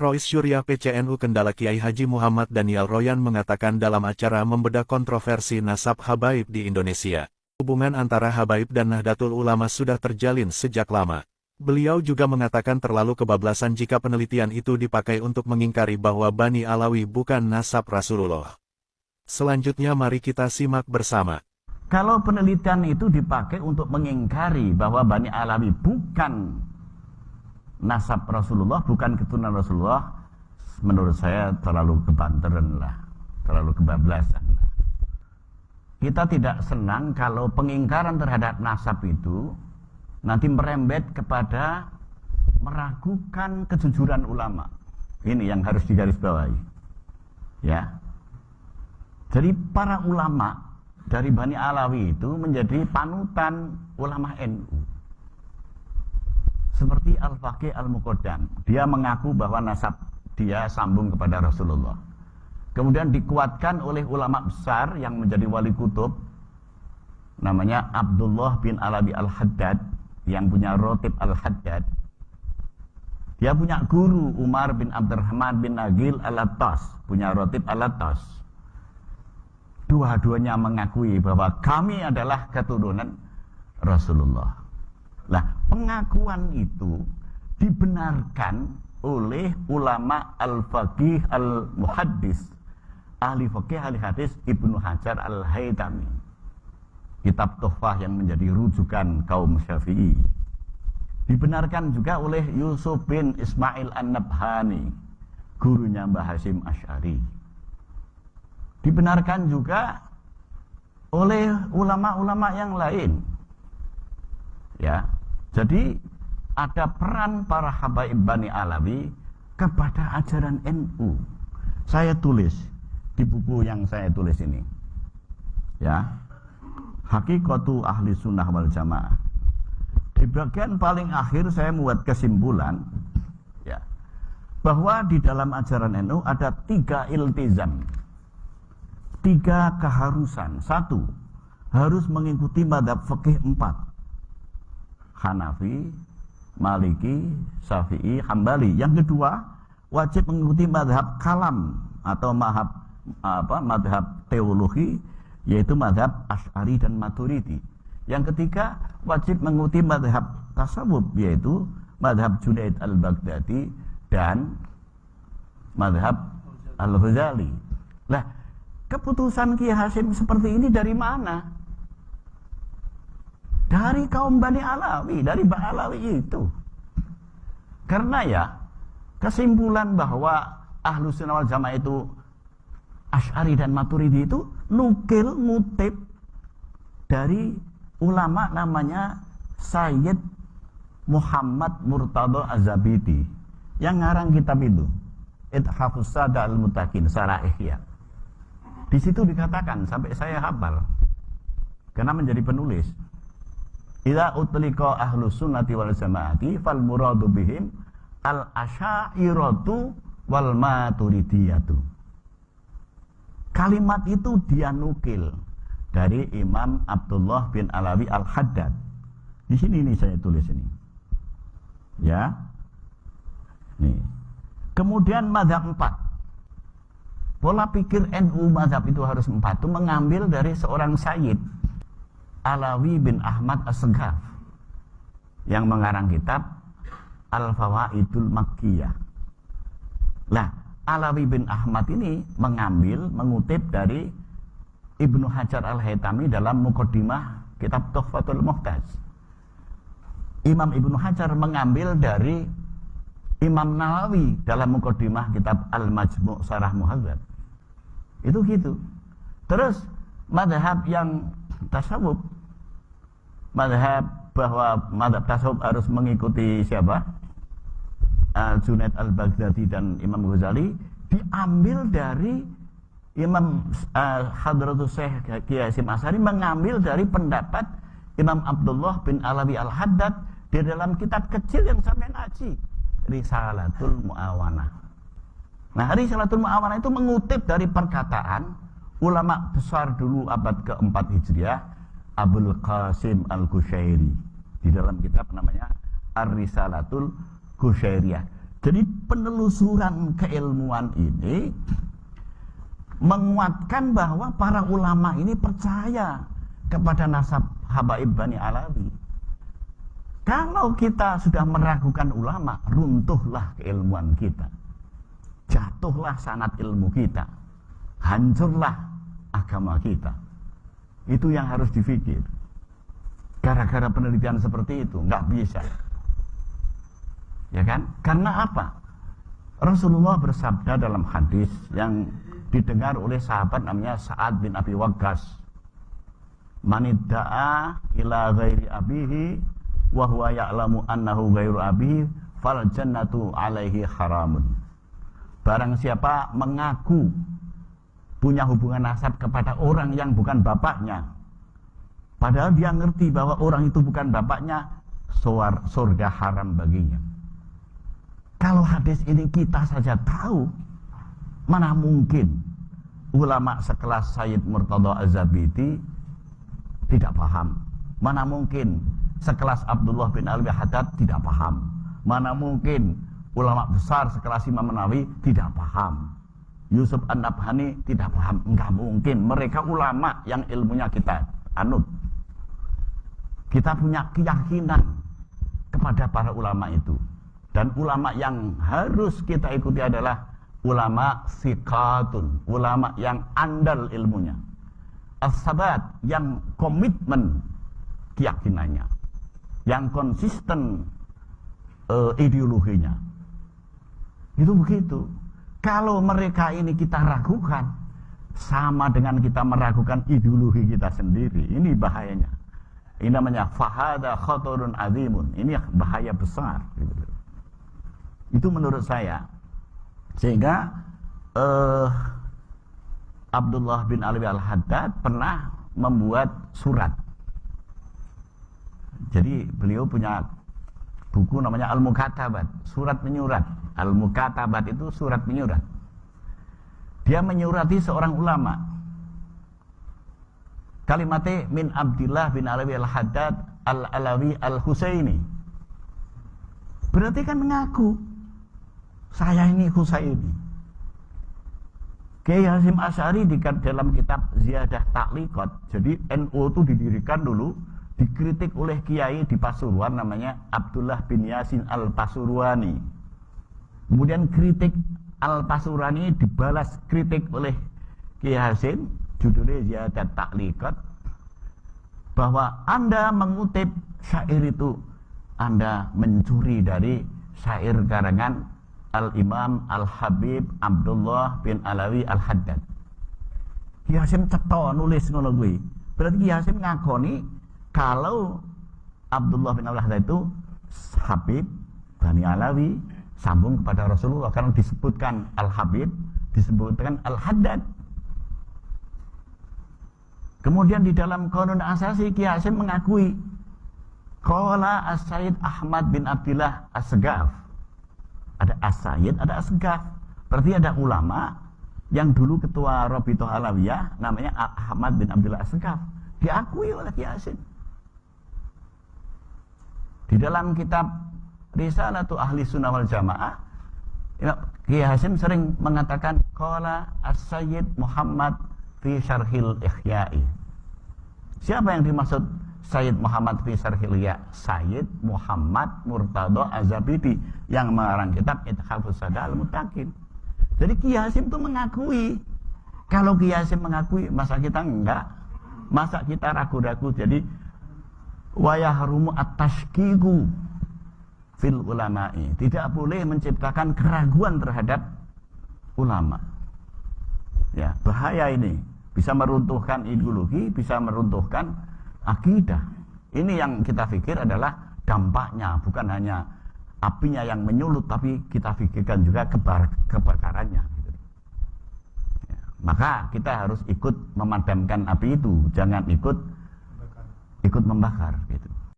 Rois Syuriah PCNU Kendala Kiai Haji Muhammad Daniel Royan mengatakan dalam acara membedah kontroversi nasab habaib di Indonesia. Hubungan antara habaib dan Nahdlatul Ulama sudah terjalin sejak lama. Beliau juga mengatakan terlalu kebablasan jika penelitian itu dipakai untuk mengingkari bahwa Bani Alawi bukan nasab Rasulullah. Selanjutnya mari kita simak bersama. Kalau penelitian itu dipakai untuk mengingkari bahwa Bani Alawi bukan nasab Rasulullah, bukan keturunan Rasulullah, menurut saya terlalu kebanteran lah, terlalu kebablasan lah. Kita tidak senang kalau pengingkaran terhadap nasab itu nanti merembet kepada meragukan kejujuran ulama. Ini yang harus digarisbawahi. Ya. Jadi para ulama dari Bani Alawi itu menjadi panutan ulama NU. Seperti Al-Faqih Al-Muqaddam, dia mengaku bahwa nasab dia sambung kepada Rasulullah. Kemudian dikuatkan oleh ulama besar yang menjadi wali kutub, namanya Abdullah bin Alawi Al-Haddad, yang punya Rotib Al-Haddad. Dia punya guru Umar bin Abdurrahman bin Nagil Al-Attas, punya Rotib Al-Attas. Dua-duanya mengakui bahwa kami adalah keturunan Rasulullah. Nah, pengakuan itu dibenarkan oleh ulama al-faqih al-muhaddis, ahli faqih ahli hadis Ibnu Hajar al-Haytami. Kitab Tuhfah yang menjadi rujukan kaum Syafi'i. Dibenarkan juga oleh Yusuf bin Ismail An-Nabhani, gurunya Mbah Hasyim Asy'ari. Dibenarkan juga oleh ulama-ulama yang lain. Ya. Jadi ada peran para habaib Bani Alawi kepada ajaran NU. Saya tulis di buku yang saya tulis ini. Ya. Hakikatu Ahli Sunnah wal Jamaah. Di bagian paling akhir saya membuat kesimpulan, ya, bahwa di dalam ajaran NU ada 3 iltizam, 3 keharusan. 1, harus mengikuti mazhab fikih 4. Hanafi, Maliki, Syafi'i, Hambali. Yang kedua, wajib mengikuti mazhab kalam atau mazhab teologi, yaitu mazhab Asy'ari dan Maturidi. Yang ketiga, wajib mengikuti mazhab tasawuf, yaitu mazhab Junaid al-Baghdadi dan mazhab al-Ghazali. Nah, keputusan Kiai Hasyim seperti ini dari mana? Dari kaum Bani Alawi, dari Bani Alawi itu. Karena ya, kesimpulan bahwa Ahlus Sunnah wal Jamaah itu Asy'ari dan Maturidi itu ngutip dari ulama namanya Sayyid Muhammad Murtadha Az-Zabidi yang ngarang kitab itu Ithafus Sada Al-Muttaqin Syarah Ihya. Di situ dikatakan, sampai saya hafal karena menjadi penulis, idza utliqa Ahlus Sunnati wal Jamaati fal muradu bihim al-asy'ariyatu wal maturidiyatu. Kalimat itu dia nukil dari Imam Abdullah bin Alawi Al-Haddad. Di sini nih saya tulis ini. Ya. Nih. Kemudian mazhab 4. Pola pikir NU mazhab itu harus 4 itu mengambil dari seorang Sayyid Alawi bin Ahmad As-Seghaf yang mengarang kitab Al-Fawaidul Makkiyah. Nah, Alawi bin Ahmad ini mengutip dari Ibnu Hajar Al-Haytami dalam Muqaddimah kitab Tuhfatul Muhtaj. Imam Ibnu Hajar mengambil dari Imam Nawawi dalam Muqaddimah kitab Al-Majmu' Syarah Muhadzab. Itu gitu. Terus mazhab yang tasawuf, mazhab bahwa mazhab tasawuf harus mengikuti siapa? Junaid al-Baghdadi dan Imam Ghazali, diambil dari Imam Hadratus Syekh Kiai Hasyim Asy'ari, mengambil dari pendapat Imam Abdullah bin Alawi Al-Haddad di dalam kitab kecil yang sampean aji, Risalatul Mu'awanah. Nah, Risalatul Mu'awanah itu mengutip dari perkataan ulama besar dulu abad ke-4 Hijriah, Abul Qasim Al-Qushairi, di dalam kitab namanya Ar-Risalatul Qushairiyah. Jadi penelusuran keilmuan ini menguatkan bahwa para ulama ini percaya kepada nasab Habaib Bani Alawi. Kalau kita sudah meragukan ulama, runtuhlah keilmuan kita, jatuhlah sanad ilmu kita, hancurlah agama kita. Itu yang harus dipikir. Gara-gara penelitian seperti itu nggak bisa, ya kan? Karena apa? Rasulullah bersabda dalam hadis yang didengar oleh sahabat namanya Sa'ad bin Abi Waqqas, "Manidda'a ila ghairi abihi wa huwa ya'lamu annahu ghairu abihi fal jannatu alaihi haramun." Barang siapa mengaku punya hubungan nasab kepada orang yang bukan bapaknya, padahal dia ngerti bahwa orang itu bukan bapaknya, surga haram baginya. Kalau hadis ini kita saja tahu, mana mungkin ulama sekelas Sayyid Murtada Az-Zabidi tidak paham? Mana mungkin sekelas Abdullah bin Alwi Haddad tidak paham? Mana mungkin ulama besar sekelas Imam Nawawi tidak paham? Yusuf An-Nabhani tidak paham? Enggak mungkin. Mereka ulama yang ilmunya kita anut. Kita punya keyakinan kepada para ulama itu. Dan ulama yang harus kita ikuti adalah ulama siqatun, ulama yang andal ilmunya, as-sabat, yang komitmen keyakinannya, yang konsisten ideologinya. Itu begitu. Kalau mereka ini kita ragukan, sama dengan kita meragukan ideologi kita sendiri. Ini bahayanya. Ini namanya fahada khatarun azimun. Ini bahaya besar. Itu menurut saya. Sehingga Abdullah bin Alwi Al-Haddad pernah membuat surat. Jadi beliau punya buku namanya Al-Mukatabat, surat menyurat. Al-Mukatabat itu surat menyurat. Dia menyurati seorang ulama. Kalimatnya min Abdullah bin Alwi Al-Haddad Al-Alawi Al-Husaini. Berarti kan mengaku saya ini Husaini. Kiai Hasyim Asy'ari dalam kitab Ziyadah Ta'liqat. Jadi NU itu didirikan dulu, dikritik oleh kiai di Pasuruan namanya Abdullah bin Yasin Al-Pasurwani. Kemudian kritik Al-Pasurwani dibalas kritik oleh Kiai Hasyim, judulnya Ziyadah Ta'liqat, bahwa Anda mengutip syair itu, Anda mencuri dari syair karangan Al-Imam Al-Habib Abdullah bin Alawi Al-Haddad. Kiai Hasyim cetha nulis ngono kuwi. Berarti Kiai Hasyim ngakoni kalau Abdullah bin Al-Haddad itu Habib Bani Alawi, sambung kepada Rasulullah, karena disebutkan Al-Habib, disebutkan Al-Haddad. Kemudian di dalam Qanun Asasi Kiai Hasyim mengakui qala As-Sayyid Ahmad bin Abdillah As-Segaf. Ada As-Sayyid, ada As-Segaf. Berarti ada ulama yang dulu ketua Rabithah Alawiyah namanya Ahmad bin Abdillah As-Segaf. Diakui oleh Kiai Hasyim. Di dalam kitab Risalatu Ahli Sunnah wal Jamaah, Kiai Hasyim sering mengatakan qala As-Sayyid Muhammad fi Syarhil Ihya'i. Siapa yang dimaksud Sayyid Muhammad fi Syarhil Ihya? Sayyid Muhammad Murtada Az-Zabidi yang mengarang kitab Ithafus Sada Al-Muttaqin. Jadi Kiai Hasyim itu mengakui. Kalau Kiai Hasyim mengakui, masa kita enggak? Masa kita ragu-ragu? Jadi wa yahrumu at-tashkiku fil ulama'i. Tidak boleh menciptakan keraguan terhadap ulama. Ya, bahaya ini. Bisa meruntuhkan ideologi, bisa meruntuhkan akidah. Ini yang kita pikir adalah dampaknya, bukan hanya apinya yang menyulut, tapi kita pikirkan juga kebakarannya. Ya, maka kita harus ikut memadamkan api itu, jangan ikut membakar. Gitu.